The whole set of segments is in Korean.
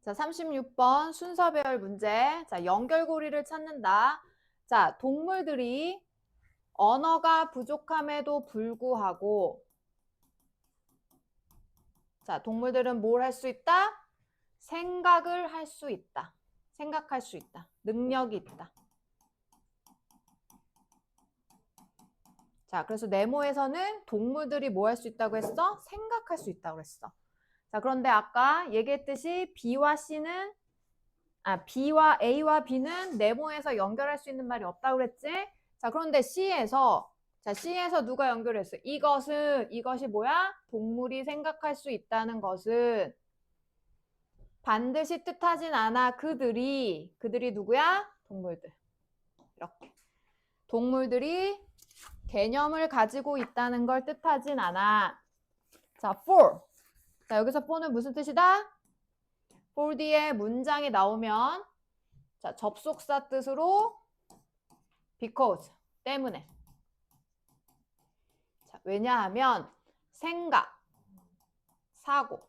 자, 36번 순서 배열 문제. 자, 연결고리를 찾는다. 자, 동물들이 언어가 부족함에도 불구하고 자, 동물들은 뭘 할 수 있다? 생각을 할 수 있다. 생각할 수 있다. 능력이 있다. 자, 그래서 네모에서는 동물들이 뭐 할 수 있다고 했어? 생각할 수 있다고 했어. 자, 그런데 아까 얘기했듯이 B와 C는 B와 A와 B는 네모에서 연결할 수 있는 말이 없다고 그랬지? 자, 그런데 C에서 누가 연결했어? 이것이 뭐야? 동물이 생각할 수 있다는 것은 반드시 뜻하진 않아. 그들이 누구야? 동물들. 이렇게. 동물들이 개념을 가지고 있다는 걸 뜻하진 않아. 자, for. 자, 여기서 for는 무슨 뜻이다? for 뒤에 문장이 나오면 자, 접속사 뜻으로 because 때문에. 자, 왜냐하면 생각, 사고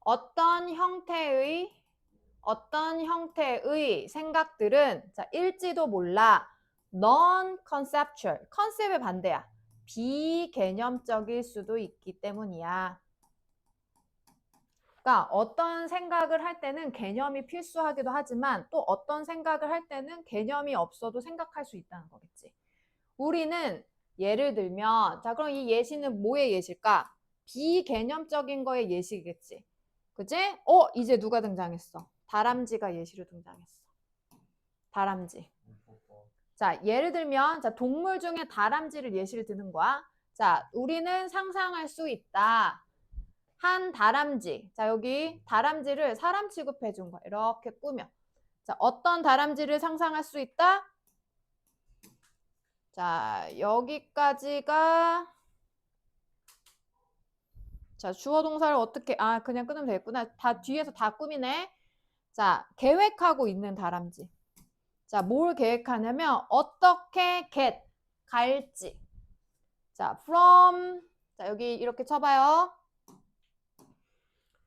어떤 형태의 생각들은 자, 일지도 몰라 non-conceptual 컨셉의 반대야. 비개념적일 수도 있기 때문이야. 그러니까 어떤 생각을 할 때는 개념이 필수하기도 하지만 또 어떤 생각을 할 때는 개념이 없어도 생각할 수 있다는 거겠지. 우리는 예를 들면 자 그럼 이 예시는 뭐의 예시일까? 비개념적인 거의 예시겠지. 그치? 이제 누가 등장했어? 다람쥐가 예시로 등장했어. 다람쥐. 자 예를 들면 자 동물 중에 다람쥐를 예시를 드는 거야. 자 우리는 상상할 수 있다. 한 다람쥐. 자 여기 다람쥐를 사람 취급해 준 거야. 이렇게 꾸며. 자 어떤 다람쥐를 상상할 수 있다? 자, 여기까지가 자, 주어 동사를 어떻게 그냥 끊으면 되겠구나. 다 뒤에서 다 꾸미네. 자, 계획하고 있는 다람쥐. 자, 뭘 계획하냐면 어떻게 갈지. 자, from 자, 여기 이렇게 쳐 봐요.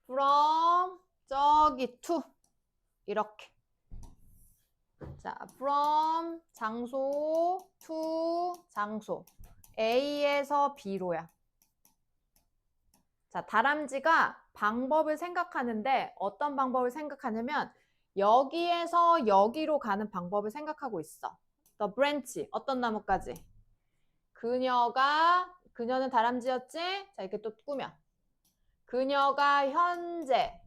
from 저기 to 이렇게. 자, from 장소 to 장소. A에서 B로야. 자, 다람쥐가 방법을 생각하는데 어떤 방법을 생각하냐면 여기에서 여기로 가는 방법을 생각하고 있어. The branch, 어떤 나무까지? 그녀는 다람쥐였지? 자, 이렇게 또 꾸며. 그녀가 현재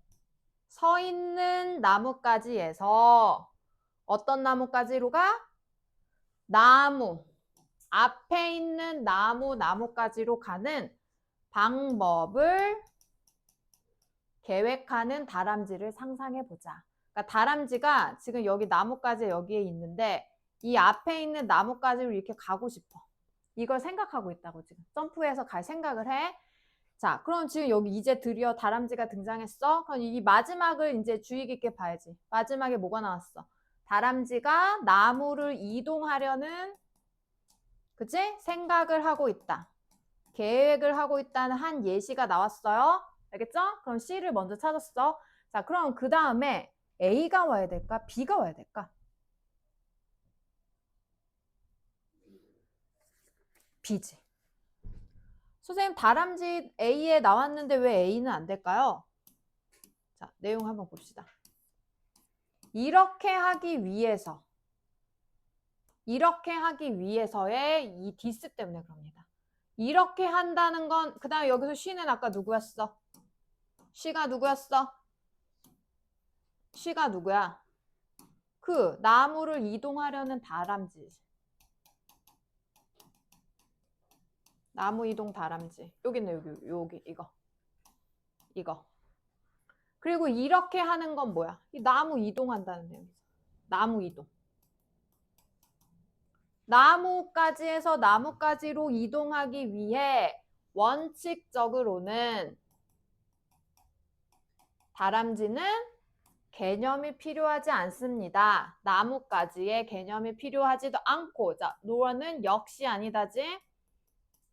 서 있는 나무까지에서 어떤 나무까지로 가? 나무. 앞에 있는 나무까지로 가는 방법을 계획하는 다람쥐를 상상해 보자. 그러니까 다람쥐가 지금 여기 나뭇가지 여기에 있는데 이 앞에 있는 나뭇가지로 이렇게 가고 싶어. 이걸 생각하고 있다고 지금. 점프해서 갈 생각을 해. 자, 그럼 지금 여기 이제 드디어 다람쥐가 등장했어. 그럼 이 마지막을 이제 주의 깊게 봐야지. 마지막에 뭐가 나왔어? 다람쥐가 나무를 이동하려는 그치? 생각을 하고 있다. 계획을 하고 있다는 한 예시가 나왔어요. 알겠죠? 그럼 C를 먼저 찾았어. 자, 그럼 그 다음에 A가 와야 될까? B가 와야 될까? B지. 선생님, 다람쥐 A에 나왔는데 왜 A는 안 될까요? 자, 내용 한번 봅시다. 이렇게 하기 위해서의 이 디스 때문에 그럽니다. 이렇게 한다는 건, 그 다음에 여기서 C는 아까 누구였어? C가 누구였어? C가 누구야? 그 나무를 이동하려는 다람쥐. 나무 이동 다람쥐. 여기 있네, 여기, 이거. 그리고 이렇게 하는 건 뭐야? 이 나무 이동한다는 내용이죠. 나무 이동. 나무까지에서 나무까지로 이동하기 위해 원칙적으로는 다람쥐는 개념이 필요하지 않습니다. 나무까지의 개념이 필요하지도 않고, 자, 노어는 역시 아니다지.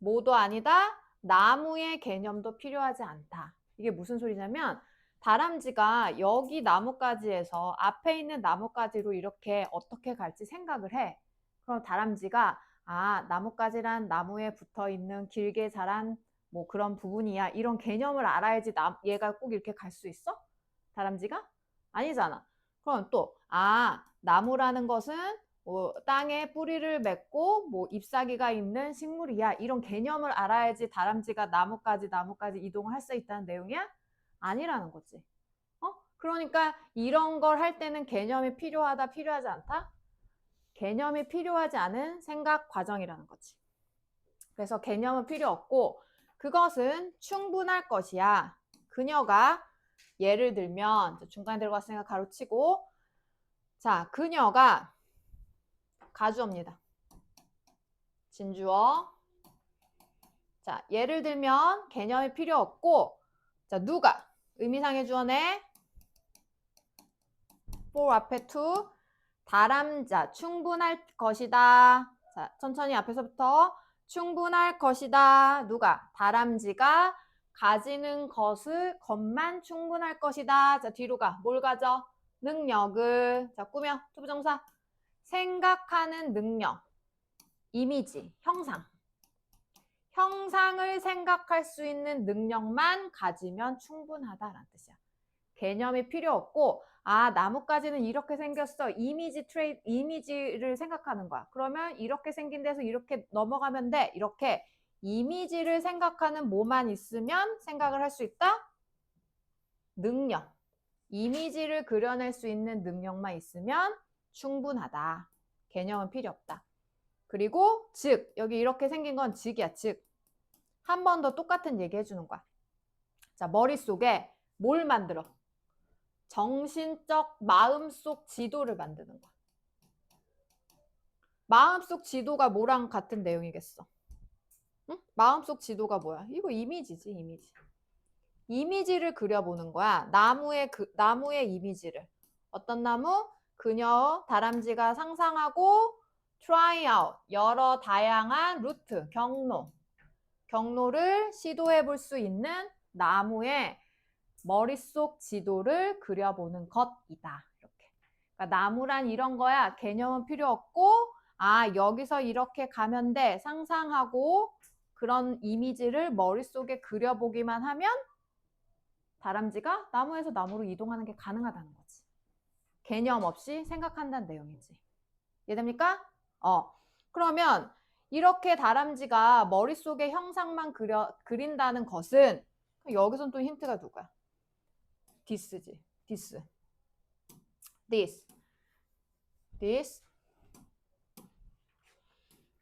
뭐도 아니다. 나무의 개념도 필요하지 않다. 이게 무슨 소리냐면 다람쥐가 여기 나뭇가지에서 앞에 있는 나뭇가지로 이렇게 어떻게 갈지 생각을 해. 그럼 다람쥐가 아, 나뭇가지란 나무에 붙어 있는 길게 자란 뭐 그런 부분이야. 이런 개념을 알아야지 얘가 꼭 이렇게 갈 수 있어? 다람쥐가? 아니잖아. 그럼 또, 아, 나무라는 것은 뭐 땅에 뿌리를 맺고 뭐 잎사귀가 있는 식물이야. 이런 개념을 알아야지 다람쥐가 나뭇가지 이동을 할 수 있다는 내용이야? 아니라는 거지. 그러니까 이런 걸 할 때는 개념이 필요하다, 필요하지 않다? 개념이 필요하지 않은 생각 과정이라는 거지. 그래서 개념은 필요 없고 그것은 충분할 것이야. 그녀가 예를 들면 중간에 들어갔으니까 가로치고 자, 그녀가 가주어입니다. 진주어. 자, 예를 들면 개념이 필요 없고 자, 누가 의미상의 주어네 for 앞에 to 다람자 충분할 것이다. 자, 천천히 앞에서부터 충분할 것이다. 누가? 다람쥐가 가지는 것만 충분할 것이다. 자, 뒤로 가. 뭘 가져? 능력을. 자, 꾸며. 투부정사. 생각하는 능력. 이미지. 형상. 형상을 생각할 수 있는 능력만 가지면 충분하다라는 뜻이야. 개념이 필요 없고 아, 나뭇가지는 이렇게 생겼어. 이미지를 생각하는 거야. 그러면 이렇게 생긴 데서 이렇게 넘어가면 돼. 이렇게 이미지를 생각하는 뭐만 있으면 생각을 할 수 있다? 능력. 이미지를 그려낼 수 있는 능력만 있으면 충분하다. 개념은 필요 없다. 그리고 즉, 여기 이렇게 생긴 건 즉이야, 즉. 한 번 더 똑같은 얘기 해주는 거야. 자, 머릿속에 뭘 만들어? 정신적 마음속 지도를 만드는 거야. 마음속 지도가 뭐랑 같은 내용이겠어? 응? 마음속 지도가 뭐야? 이거 이미지지, 이미지. 이미지를 그려보는 거야. 나무의 이미지를. 어떤 나무? 그녀, 다람쥐가 상상하고 try out, 여러 다양한 루트, 경로를 시도해 볼 수 있는 나무의 머릿속 지도를 그려보는 것이다. 이렇게. 그러니까 나무란 이런 거야. 개념은 필요 없고 아, 여기서 이렇게 가면 돼. 상상하고 그런 이미지를 머릿속에 그려보기만 하면 다람쥐가 나무에서 나무로 이동하는 게 가능하다는 거지. 개념 없이 생각한다는 내용이지. 이해됩니까? 그러면 이렇게 다람쥐가 머릿속에 형상만 그린다는 것은 여기선 또 힌트가 누구야? this지. this.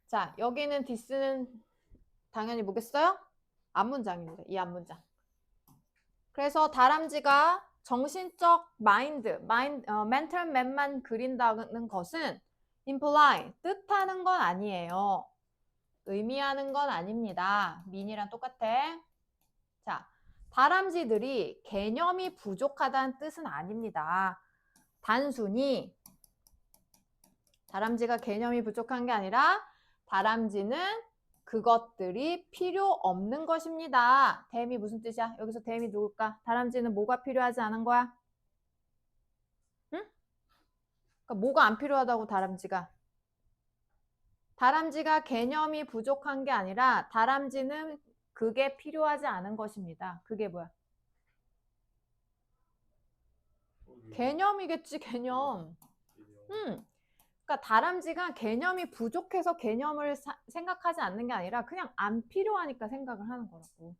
자, 여기는 this는 당연히 뭐겠어요? 앞문장입니다. 이 앞문장. 그래서 다람쥐가 정신적 mental map만 그린다는 것은 imply, 뜻하는 건 아니에요. 의미하는 건 아닙니다. mean이랑 똑같아. 자, 다람쥐들이 개념이 부족하다는 뜻은 아닙니다. 단순히 다람쥐가 개념이 부족한 게 아니라 다람쥐는 그것들이 필요 없는 것입니다. 댐이 무슨 뜻이야? 여기서 댐이 누굴까? 다람쥐는 뭐가 필요하지 않은 거야? 응? 그러니까 뭐가 안 필요하다고 다람쥐가? 다람쥐가 개념이 부족한 게 아니라 다람쥐는 그게 필요하지 않은 것입니다. 그게 뭐야? 개념이겠지, 개념. 그러니까 다람쥐가 개념이 부족해서 개념을 생각하지 않는 게 아니라 그냥 안 필요하니까 생각을 하는 거라고.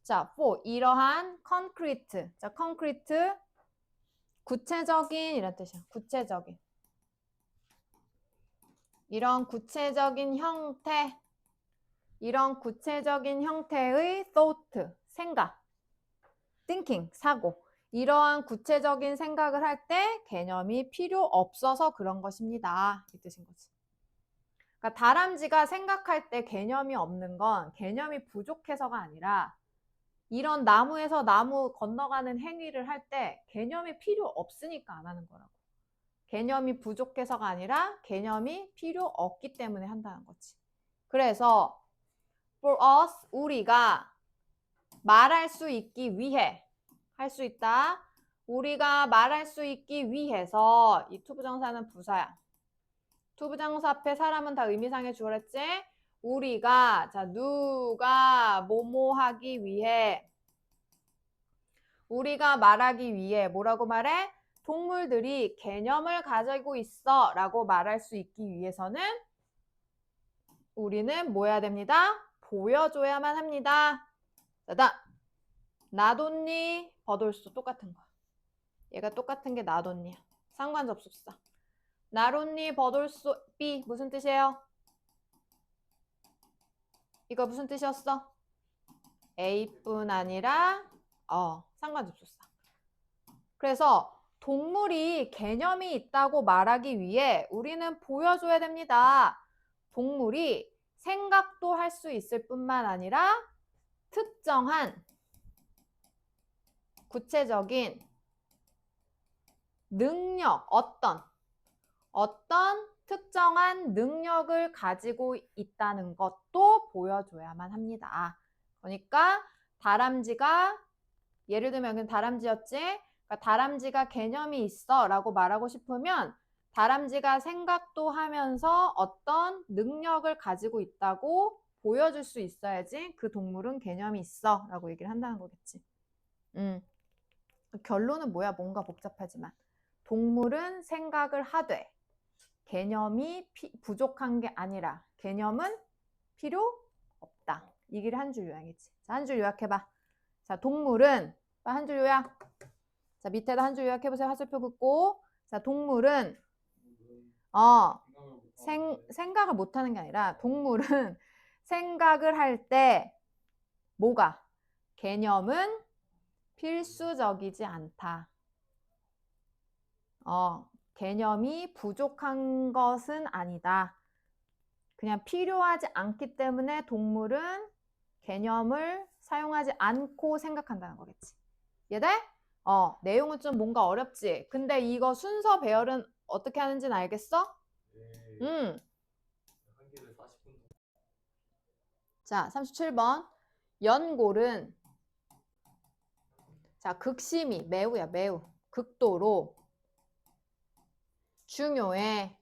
자, 이러한 concrete. 자, concrete 구체적인 이란 뜻이야. 구체적인. 이런 구체적인 형태의 thought, 생각, thinking, 사고. 이러한 구체적인 생각을 할 때 개념이 필요 없어서 그런 것입니다. 이 뜻인 거지. 그러니까 다람쥐가 생각할 때 개념이 없는 건 개념이 부족해서가 아니라 이런 나무에서 나무 건너가는 행위를 할 때 개념이 필요 없으니까 안 하는 거라고. 개념이 부족해서가 아니라 개념이 필요 없기 때문에 한다는 거지. 그래서 for us, 우리가 말할 수 있기 위해 할 수 있다. 우리가 말할 수 있기 위해서 이 투부정사는 부사야. 투부정사 앞에 사람은 다 의미상의 주어랬지? 우리가 자 누가 뭐뭐 하기 위해 우리가 말하기 위해 뭐라고 말해? 동물들이 개념을 가지고 있어 라고 말할 수 있기 위해서는 우리는 뭐 해야 됩니다? 보여줘야만 합니다. 자, 나돈니 버돌소 똑같은 거. 얘가 똑같은 게 나돈니야. 상관접속사. 나돈니 버돌소 B 무슨 뜻이에요? 이거 무슨 뜻이었어? A뿐 아니라 상관접속사. 그래서 동물이 개념이 있다고 말하기 위해 우리는 보여줘야 됩니다. 동물이 생각도 할 수 있을 뿐만 아니라 특정한 구체적인 능력, 어떤 특정한 능력을 가지고 있다는 것도 보여줘야만 합니다. 그러니까 다람쥐가 예를 들면 여기는 다람쥐였지? 그러니까 다람쥐가 개념이 있어 라고 말하고 싶으면 다람쥐가 생각도 하면서 어떤 능력을 가지고 있다고 보여줄 수 있어야지 그 동물은 개념이 있어 라고 얘기를 한다는 거겠지. 결론은 뭐야? 뭔가 복잡하지만 동물은 생각을 하되 개념이 부족한 게 아니라 개념은 필요 없다. 이 길을 한 줄 요약이지. 자, 한 줄 요약해봐. 자, 동물은 한 줄 요약. 자, 밑에다 한 줄 요약해보세요. 화살표 긋고. 자, 동물은 생각을 못하는 게 아니라 동물은 생각을 할 때 뭐가? 개념은 필수적이지 않다. 개념이 부족한 것은 아니다. 그냥 필요하지 않기 때문에 동물은 개념을 사용하지 않고 생각한다는 거겠지. 이해돼? 내용은 좀 뭔가 어렵지? 근데 이거 순서 배열은 어떻게 하는지는 알겠어? 네. 자, 37번. 연골은 자, 극심히 매우야 매우 극도로 중요해.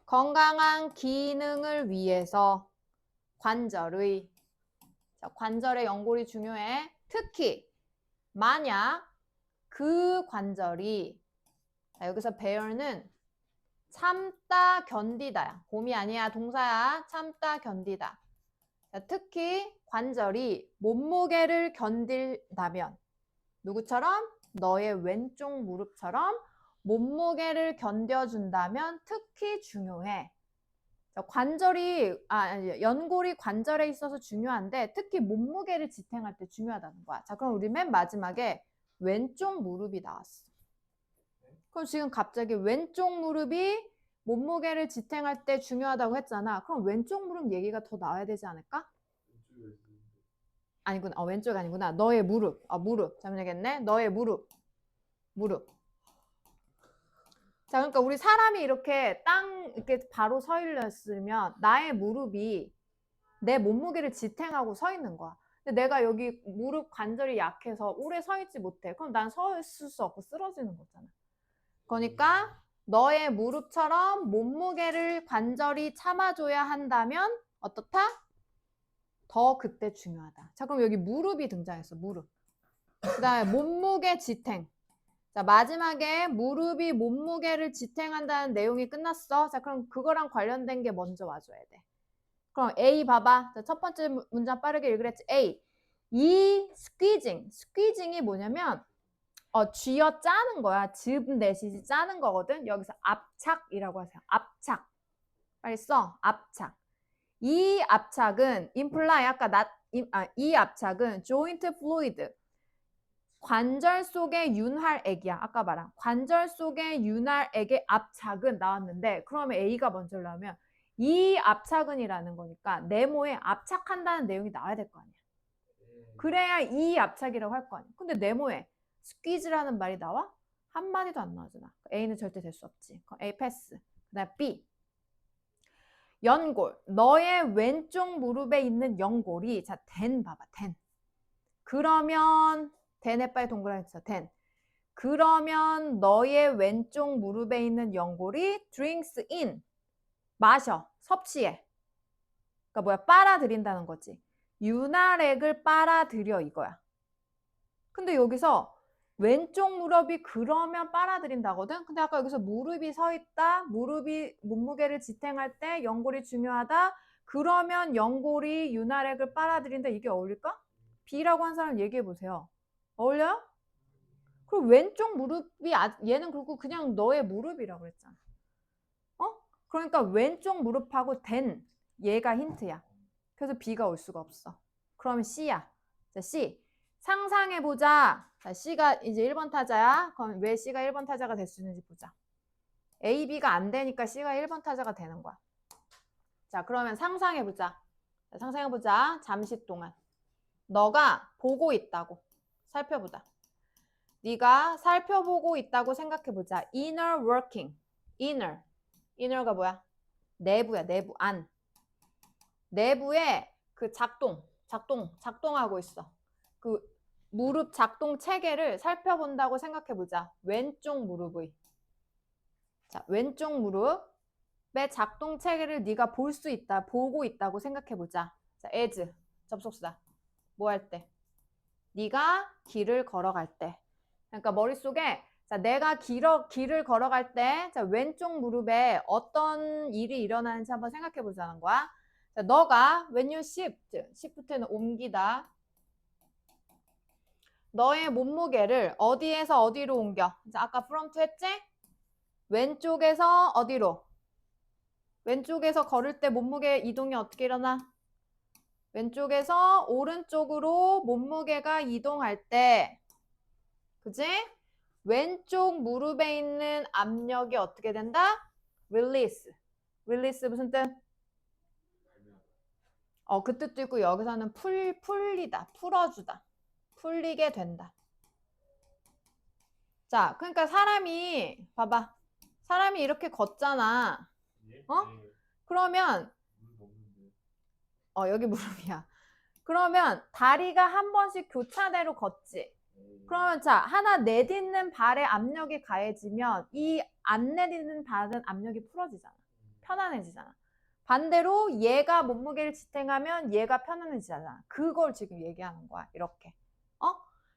건강한 기능을 위해서 관절의 연골이 중요해. 특히 만약 그 관절이 자, 여기서 배열은 참다 견디다. 봄이 아니야. 동사야. 참다 견디다. 자, 특히 관절이 몸무게를 견딜다면 누구처럼? 너의 왼쪽 무릎처럼 몸무게를 견뎌준다면 특히 중요해. 자, 연골이 관절에 있어서 중요한데 특히 몸무게를 지탱할 때 중요하다는 거야. 자, 그럼 우리 맨 마지막에 왼쪽 무릎이 나왔어. 그럼 지금 갑자기 왼쪽 무릎이 몸무게를 지탱할 때 중요하다고 했잖아. 그럼 왼쪽 무릎 얘기가 더 나와야 되지 않을까? 아니구나. 왼쪽 아니구나. 너의 무릎. 무릎. 잘못하겠네. 너의 무릎. 자, 그러니까 우리 사람이 이렇게 이렇게 바로 서 있으면 나의 무릎이 내 몸무게를 지탱하고 서 있는 거야. 근데 내가 여기 무릎 관절이 약해서 오래 서 있지 못해. 그럼 난 서 있을 수 없고 쓰러지는 거잖아. 그러니까 너의 무릎처럼 몸무게를 관절이 참아줘야 한다면 어떻다? 더 그때 중요하다. 자, 그럼 여기 무릎이 등장했어. 무릎. 그 다음에 몸무게 지탱. 자, 마지막에 무릎이 몸무게를 지탱한다는 내용이 끝났어. 자, 그럼 그거랑 관련된 게 먼저 와줘야 돼. 그럼 A 봐봐. 자, 첫 번째 문장 빠르게 읽으랬지. A. 이 스퀴징이 뭐냐면 쥐어 짜는 거야. 즙 내시지 짜는 거거든. 여기서 압착이라고 하세요. 압착. 빨리 써. 압착. 이 압착은 imply 이 압착은 joint fluid. 관절 속의 윤활액이야. 아까 말한 관절 속의 윤활액의 압착은 나왔는데 그러면 A가 먼저 나오면 이 압착은이라는 거니까 네모에 압착한다는 내용이 나와야 될 거 아니야. 그래야 이 압착이라고 할 거 아니야. 근데 네모에 스퀴즈라는 말이 나와? 한마디도 안 나오잖아. A는 절대 될 수 없지. 그럼 A 패스. 그다음 B. 연골. 너의 왼쪽 무릎에 있는 연골이 된 봐봐. 그러면 then에 빨리 동그라미 쳐. then. 그러면 너의 왼쪽 무릎에 있는 연골이 drinks in. 마셔. 섭취해. 그러니까 뭐야? 빨아들인다는 거지. 윤활액을 빨아들여 이거야. 근데 여기서 왼쪽 무릎이 그러면 빨아들인다거든? 근데 아까 여기서 무릎이 서 있다. 무릎이 몸무게를 지탱할 때 연골이 중요하다. 그러면 연골이 윤활액을 빨아들인다. 이게 어울릴까? B라고 한 사람 얘기해 보세요. 어울려요? 그리고 왼쪽 무릎이 얘는 그리고 그냥 너의 무릎이라고 그랬잖아. 어? 그러니까 왼쪽 무릎하고 된 얘가 힌트야. 그래서 B가 올 수가 없어. 그럼 C야. 자, C. 상상해보자. 자, C가 이제 1번 타자야. 그럼 왜 C가 1번 타자가 될 수 있는지 보자. A, B가 안 되니까 C가 1번 타자가 되는 거야. 자, 그러면 상상해보자. 자, 상상해보자. 잠시 동안. 너가 보고 있다고. 살펴보자. 네가 살펴보고 있다고 생각해보자. inner working. inner. inner가 뭐야? 내부야. 내부. 안. 내부에 그 작동하고 있어. 그 무릎 작동 체계를 살펴본다고 생각해보자. 왼쪽 무릎의. 자, 왼쪽 무릎의 작동 체계를 네가 볼 수 있다. 보고 있다고 생각해보자. 자, as. 접속사. 뭐 할 때? 네가 길을 걸어갈 때. 그러니까 머릿속에 자, 내가 길을 걸어갈 때 자, 왼쪽 무릎에 어떤 일이 일어나는지 한번 생각해 보자는 거야. 자, 너가 when you shift는 옮기다. 너의 몸무게를 어디에서 어디로 옮겨? 자, 아까 from to 했지? 왼쪽에서 어디로? 왼쪽에서 걸을 때 몸무게 이동이 어떻게 일어나? 왼쪽에서 오른쪽으로 몸무게가 이동할 때 그지? 왼쪽 무릎에 있는 압력이 어떻게 된다? release. release 무슨 뜻? 그 뜻도 있고 여기서는 풀리다. 풀어주다. 풀리게 된다. 자, 그러니까 사람이 봐봐. 사람이 이렇게 걷잖아. 어? 그러면 여기 무릎이야. 그러면 다리가 한 번씩 교차대로 걷지. 그러면 자, 하나 내딛는 발에 압력이 가해지면 이 안 내딛는 발은 압력이 풀어지잖아. 편안해지잖아. 반대로 얘가 몸무게를 지탱하면 얘가 편안해지잖아. 그걸 지금 얘기하는 거야. 이렇게.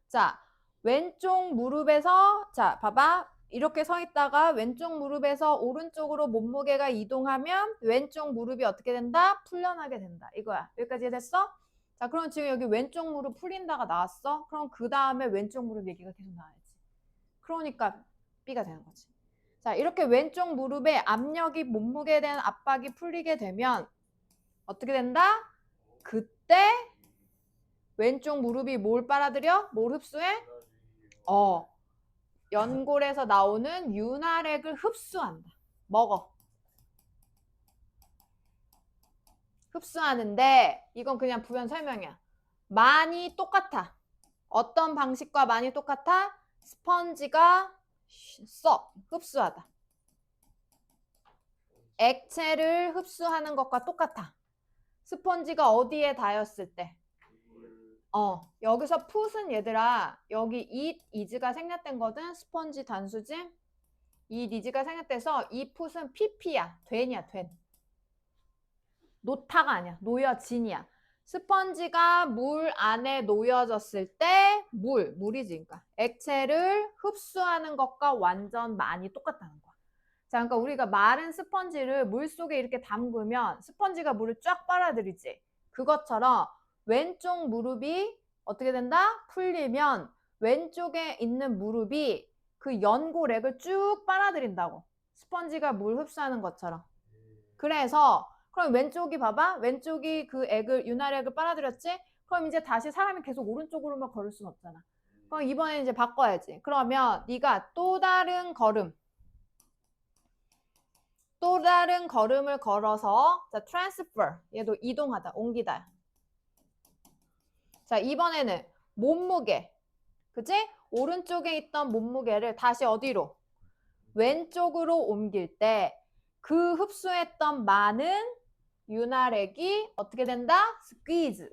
자, 왼쪽 무릎에서 자, 봐봐. 이렇게 서 있다가 왼쪽 무릎에서 오른쪽으로 몸무게가 이동하면 왼쪽 무릎이 어떻게 된다? 풀려나게 된다. 이거야. 여기까지 됐어? 자, 그럼 지금 여기 왼쪽 무릎 풀린다가 나왔어? 그럼 그 다음에 왼쪽 무릎 얘기가 계속 나와야지. 그러니까 B가 되는 거지. 자, 이렇게 왼쪽 무릎에 압력이 몸무게에 대한 압박이 풀리게 되면 어떻게 된다? 그때 왼쪽 무릎이 뭘 빨아들여? 뭘 흡수해? 연골에서 나오는 윤활액을 흡수한다. 먹어. 흡수하는데 이건 그냥 부연 설명이야. 많이 똑같아. 어떤 방식과 많이 똑같아? 스펀지가 흡수하다. 액체를 흡수하는 것과 똑같아. 스펀지가 어디에 닿였을 때? 여기서 풋은 얘들아 여기 it, is가 생략된 거든. 스펀지 단수지. it, is가 생략돼서 이 풋은 pp야. 된이야. 된. 놓다가 아니야. 놓여진이야. 스펀지가 물 안에 놓여졌을 때 물이지. 그러니까 액체를 흡수하는 것과 완전 많이 똑같다는 거야. 자, 그러니까 우리가 마른 스펀지를 물 속에 이렇게 담그면 스펀지가 물을 쫙 빨아들이지. 그것처럼 왼쪽 무릎이 어떻게 된다? 풀리면 왼쪽에 있는 무릎이 그 연골액을 쭉 빨아들인다고. 스펀지가 물 흡수하는 것처럼. 그래서 그럼 왼쪽이 봐봐. 왼쪽이 그 윤활액을 빨아들였지? 그럼 이제 다시 사람이 계속 오른쪽으로만 걸을 수는 없잖아. 그럼 이번에 이제 바꿔야지. 그러면 네가 또 다른 걸음을 걸어서 자, transfer. 얘도 이동하다, 옮기다. 자, 이번에는 몸무게. 그치? 오른쪽에 있던 몸무게를 다시 어디로? 왼쪽으로 옮길 때 그 흡수했던 많은 윤활액이 어떻게 된다? squeeze.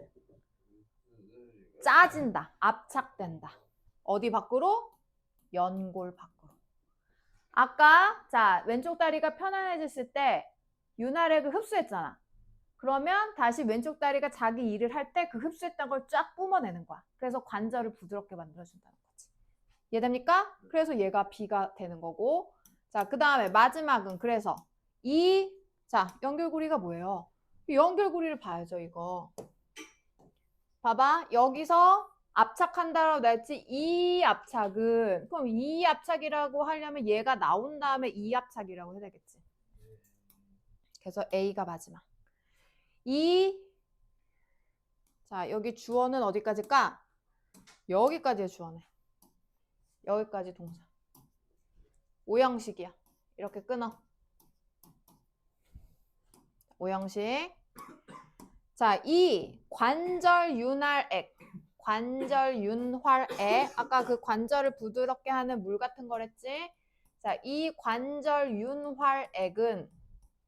짜진다. 압착된다. 어디 밖으로? 연골 밖으로. 아까 자 왼쪽 다리가 편안해졌을 때 윤활액을 흡수했잖아. 그러면 다시 왼쪽 다리가 자기 일을 할 때 그 흡수했던 걸 쫙 뿜어내는 거야. 그래서 관절을 부드럽게 만들어준다는 거지. 이해됩니까? 그래서 얘가 B가 되는 거고. 자, 그 다음에 마지막은 그래서 자, 연결고리가 뭐예요? 연결고리를 봐야죠, 이거. 봐봐. 여기서 압착한다라고 했지. 이 압착은 그럼 이 압착이라고 하려면 얘가 나온 다음에 이 압착이라고 해야 되겠지. 그래서 A가 마지막. 자, 여기 주어는 어디까지일까? 여기까지의 주어네. 여기까지 동사. 오형식이야. 이렇게 끊어. 오형식. 자, 관절윤활액. 관절윤활액. 아까 그 관절을 부드럽게 하는 물 같은 거랬지? 자, 이 관절윤활액은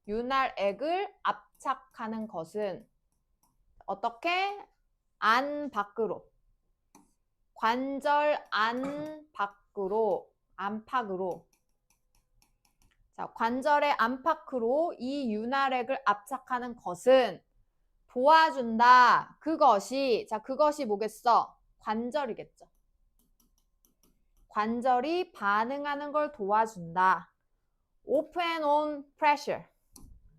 윤활액을 압착하는 것은 어떻게? 안 밖으로. 관절 안 밖으로. 안팎으로. 자, 관절의 안팎으로 이 윤활액을 압착하는 것은 도와준다. 자, 그것이 뭐겠어? 관절이겠죠. 관절이 반응하는 걸 도와준다. off and on pressure.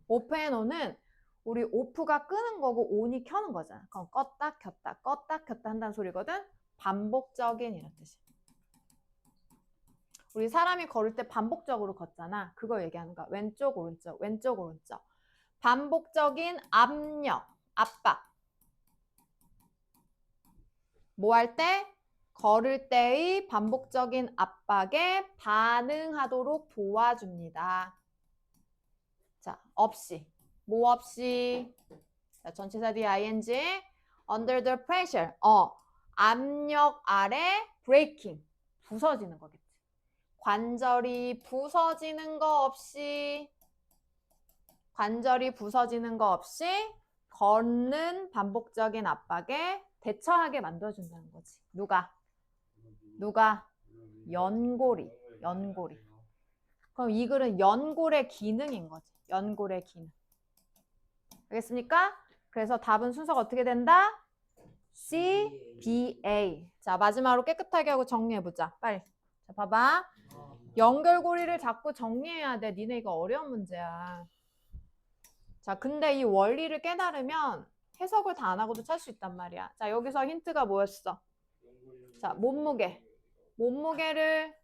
off and on은 우리 off가 끄는 거고 on이 켜는 거잖아. 그럼 껐다 켰다 껐다 켰다 한다는 소리거든. 반복적인 이런 뜻이야. 우리 사람이 걸을 때 반복적으로 걷잖아. 그거 얘기하는 거야. 왼쪽 오른쪽 왼쪽 오른쪽. 반복적인 압력, 압박. 뭐 할 때? 걸을 때의 반복적인 압박에 반응하도록 도와줍니다. 자, 없이. 뭐 없이? 자, 전치사 뒤에 ing. under the pressure. 압력 아래 breaking. 부서지는 거겠지. 관절이 부서지는 거 없이 걷는 반복적인 압박에 대처하게 만들어준다는 거지. 누가? 연골이. 그럼 이 글은 연골의 기능인 거지. 연골의 기능. 알겠습니까? 그래서 답은 순서가 어떻게 된다? C, B, A. 자, 마지막으로 깨끗하게 하고 정리해보자. 빨리. 자, 봐봐. 연결고리를 자꾸 정리해야 돼. 니네 이거 어려운 문제야. 자, 근데 이 원리를 깨달으면 해석을 다 안 하고도 찰 수 있단 말이야. 자, 여기서 힌트가 뭐였어? 자, 몸무게를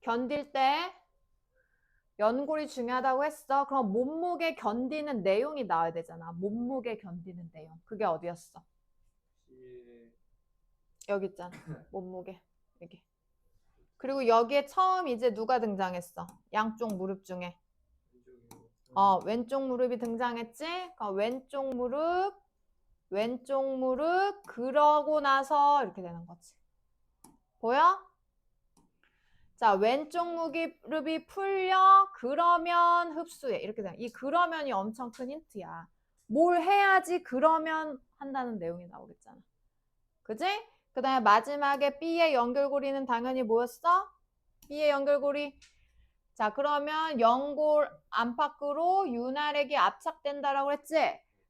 견딜 때 연골이 중요하다고 했어. 그럼 몸무게 견디는 내용이 나와야 되잖아. 몸무게 견디는 내용. 그게 어디였어? 여기 있잖아. 몸무게. 여기. 그리고 여기에 처음 이제 누가 등장했어? 양쪽 무릎 중에. 왼쪽 무릎이 등장했지? 왼쪽 무릎, 그러고 나서 이렇게 되는 거지. 보여? 자, 왼쪽 무릎이 풀려, 그러면 흡수해. 이렇게 되는. 이 그러면이 엄청 큰 힌트야. 뭘 해야지 그러면 한다는 내용이 나오겠잖아. 그지? 그 다음에 마지막에 B의 연결고리는 당연히 뭐였어? B의 연결고리. 자, 그러면 연골 안팎으로 윤활액이 압착된다라고 했지?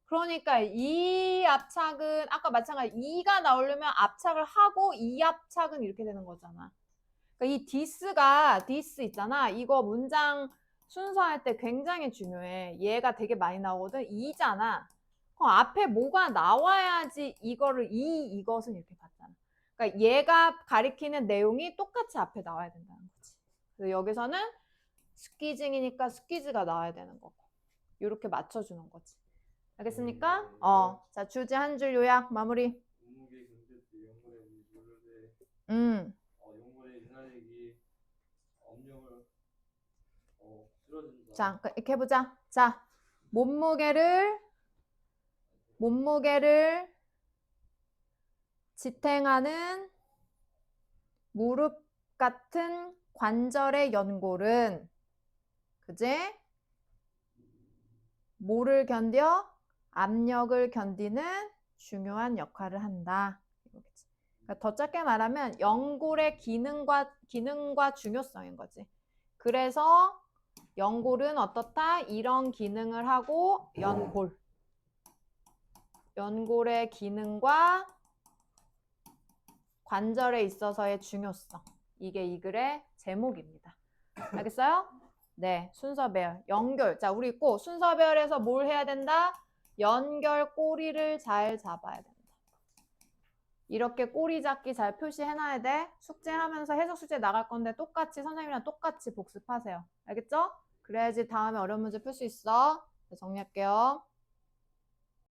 그러니까 이 압착은 아까 마찬가지 2가 나오려면 압착을 하고 이 압착은 이렇게 되는 거잖아. 그러니까 이 디스 있잖아. 이거 문장 순서할 때 굉장히 중요해. 얘가 되게 많이 나오거든. 2잖아. 그럼 앞에 뭐가 나와야지 이것은 이렇게 봤잖아. 그러니까 얘가 가리키는 내용이 똑같이 앞에 나와야 된다는 거지. 그래서 여기서는 스퀴징이니까 스퀴즈가 나와야 되는 거고. 이렇게 맞춰주는 거지. 알겠습니까? 자, 주제 한 줄 요약 마무리. 몸무게 견딜 때 연골의 무릎에 연골의 윤활액이 압력을 줄여준다. 자, 이렇게 해보자. 자, 몸무게를 지탱하는 무릎 같은 관절의 연골은 그지? 뭐를 견뎌? 압력을 견디는 중요한 역할을 한다. 그러니까 더 짧게 말하면 연골의 기능과 중요성인 거지. 그래서 연골은 어떻다? 이런 기능을 하고 연골의 기능과 관절에 있어서의 중요성. 이게 이 글의 제목입니다. 알겠어요? 네, 순서배열, 연결. 자, 우리 꼭 순서배열에서 뭘 해야 된다? 연결 꼬리를 잘 잡아야 된다. 이렇게 꼬리 잡기 잘 표시해놔야 돼. 숙제하면서 해석 숙제 나갈 건데 똑같이 선생님이랑 똑같이 복습하세요. 알겠죠? 그래야지 다음에 어려운 문제 풀 수 있어. 정리할게요.